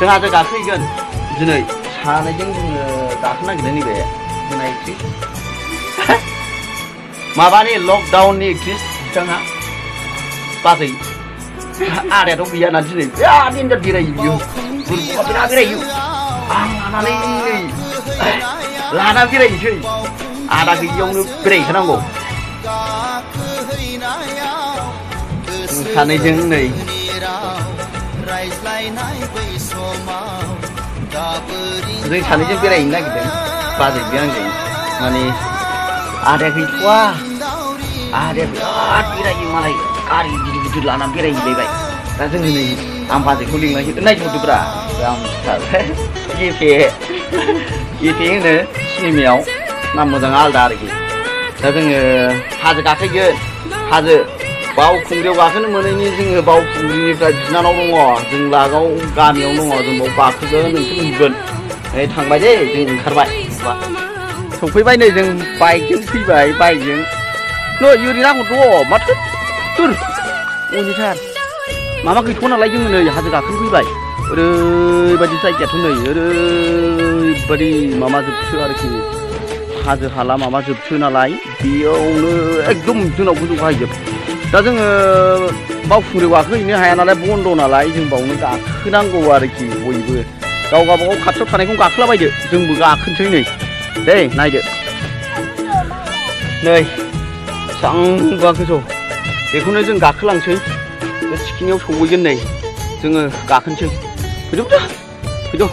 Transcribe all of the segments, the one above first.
जोंहासो गाखोहैगोन दिनै सानैजों जोङो गाखोनो नागिरदों नैबे होनायसै माबानि लकडाउननि एक्ट्रिस बिथाङा बाजै आदायाथ' गैयाना दिनै बिराद देन्जार बेरायो बियो बुरबुआ बिराद बेरायो आं लाना बेरायनोसै आदा गैयियावनो बेरायहैखानांगौ सानैजों नै जों सानैजों बेरायहैनो नागिरदों बाजैजों आंजों माने आदाया गैथ'वा आदाया बिराद बेरायो मालाय गारि गिदिर गिदिर लानानै बेरायहैलायबाय दा जोङो नै आं बाजैखौ लिंलांसै नायथ'दोब्रा गेफे होनो सिनेमायाव नाम मोजां आलदा आरोखि दा जोङो हाजो गाखोगोन हाजो बावखुंग्रियाव गाखोनो मोनैनि जोङो बावखुंग्रिनिफ्राय बिनानाव दङ जों लागाव गामियाव दङ जों बाव गाखोगोन नोंसोर नुगोन थांबाय दे जों ओंखारबाय सफैबाय नै जों बाइकजों फैबाय बाइकजों नै ओरैनो दङ माथो सोर अनिथार माबा गैथ'वा नालाय जोङो नै हाजो गाखोनो फैबाय ओरैबायदि जायगायाथ' नै ओरैबायदि माबा जोबसो आरोखि हाजो हाला माबा जोबसो नालाय बेयावनो एकदम जोंनाव गोजौ गाहायजोब दा जोङो बावखुंग्रियाव गाखोहैनो हाया नालाय बन्द' नालाय जों बावनो गाखोनांगौ आरोखि बयबो गाव गावबागाव खाथियाव थानायखौ गाखोलाबायदो जोंबो गाखोनोसै नै दे नायदो नै बेसेबांबा गोजौ बेखौनो जों गाखोलांसै बे थिखिनियाव सौहैगोन नै जोङो गाखोनोसै फैद'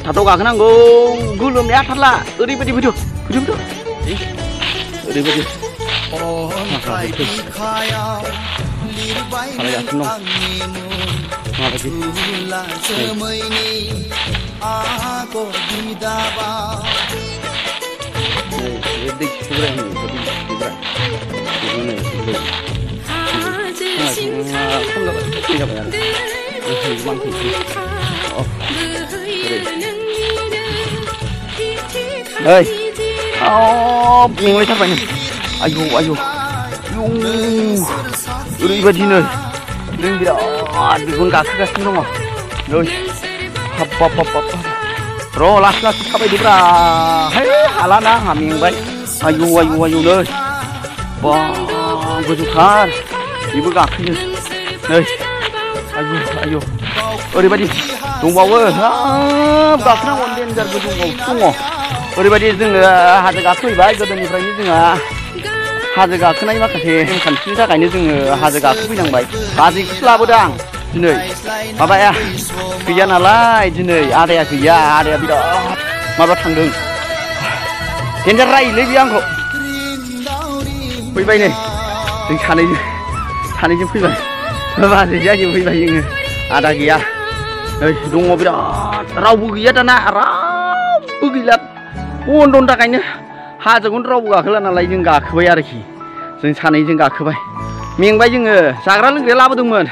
थाथ'आव गाखोनांगौ गोलोमनाया हाथारला ओरैबायदि फैद' ओरैबायदि सालायगासिनो दं माबायदि दै सुग्रा मेंलायथारबाय आयौ ओरैबायदिनो जों बिराद बेखौनो गाखोगासिनो दङ नै हाब र' लासै थाबायदोब्रा हालाना आंहा मेंबाय आयौ नै बा गोजौथार बेबो गाखोयो नै आयौ ओरैबायदि दंबावो गाखोनांगौ देन्जार गोजौआवसो दङ ओरैबायदि जोङो हाजो गाखोहैबाय गोदोनिफ्रायनो जोंहा हाजो गाखोनाय माखासे नेमखान्थिनि थाखायनो जोङो हाजो गाखोफैनांबाय बाजैखौसो लाबोदों आं दिनै माबाया गैया नालाय दिनै आदाया गैया आदाया बिराद माबा थांदों देन्जार रायोलै बे आंखौ फैबाय नै जों सानैजों फैबाय बाजैजों आंजों फैबाय जोङो आदा गैया नै दङ बिराद रावबो गैया दाना रावबो गैला बन्द'नि थाखायनो हाजोखौनो रावबो गाखोला नालाय जों गाखोबाय आरोखि जों सानैजों गाखोबाय मेंबाय जोङो जाग्रा लोंग्राया लाबोदोंमोन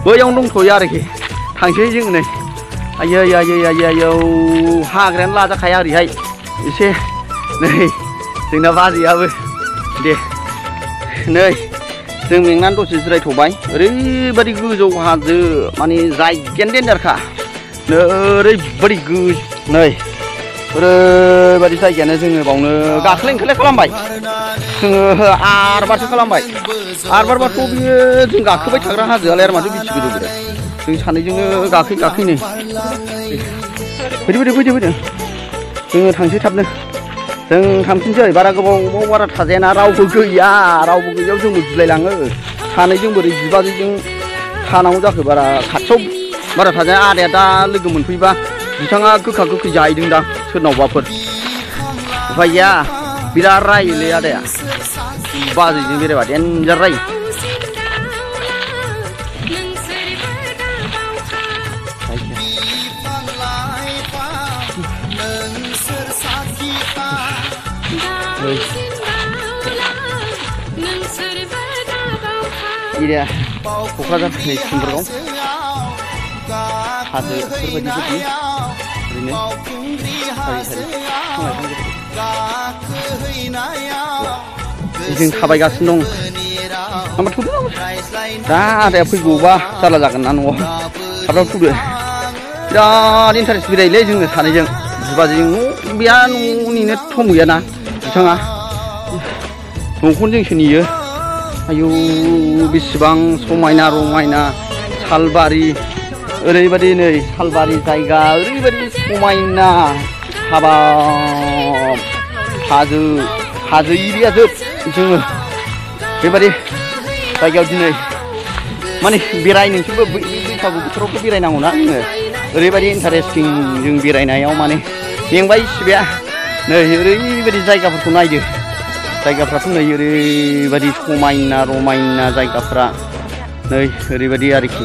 बैयावनो दंथ'यो आरोखि थांसै जोङो नै आयौ हाग्रायानो लाजाखाया ओरैहाय एसे नै जोंना बाजैयाबो दे नै जों मेंनानै दसे जिरायथ'बाय ओरैबायदि गोजौ हाजो माने जायगायानो देन्जारखा ओरैबायदि नै ओरैबायदि जायगायानो जोङो बावनो गाखोलाय ओंखारलाय खालामबाय जोङो आरबारसो खालामबाय आरबारबाथ' बियो जों गाखोबाय थाग्रा हाजोआलाय आरो माथो बिसि गोजौ बिराद जों सानैजोंनो गाखोनै फैदो जोङो थांसै थाबनो जों थांफिनसै बारा गोबाव बारा थाजायाना रावबो गैयाव जोंबो गिलायलाङो सानैजों बोरै बिबाजैजों थानांगौ जाखो बारा खाथियाव बारा थाजाया आदाया दा लोगो मोनफैबा बिथाङा गोखा गोखै जाहैदों दां सोरनावबाफोर उफाय गैया बिराद रायोलै आदाया बाजैजों बेरायबा देन्जार रायो एरिया क'क्राझार सिम्बोरगाव हाजो बेफोरबायदि ओरैनो जों थाबायगासिनो दं ओमफ्राय थौदो दा आदाया फैगौबा जारला जागोन ना न'आव थाबथाब थौदो बिराद इन्टारेस्ट बेरायोलै जोङो सानैजों बिबाजैजों बेहा न'निनो सम गैयाना बिथाङा न'खौनो जोंसो नेयो आयौ बेसेबां समायना रमायना सालबारि ओरैबायदि नै सालबारि जायगा ओरैबायदि समायना हाबाब हाजो एरिया जोब जोङो बेबायदि जायगायाव दिनै माने बेराय नोंसोरबो बैसागु बोथोरावथ' बेरायनांगौना जोङो ओरैबायदि इन्टारेस्टिं जों बेरायनायाव माने मेंबाय सिबाया नै ओरैबायदि जायगाफोरखौ नायदो जायगाफ्राथ' नै ओरैबायदि समायना रमायना जायगाफ्रा नै ओरैबायदि आरोखि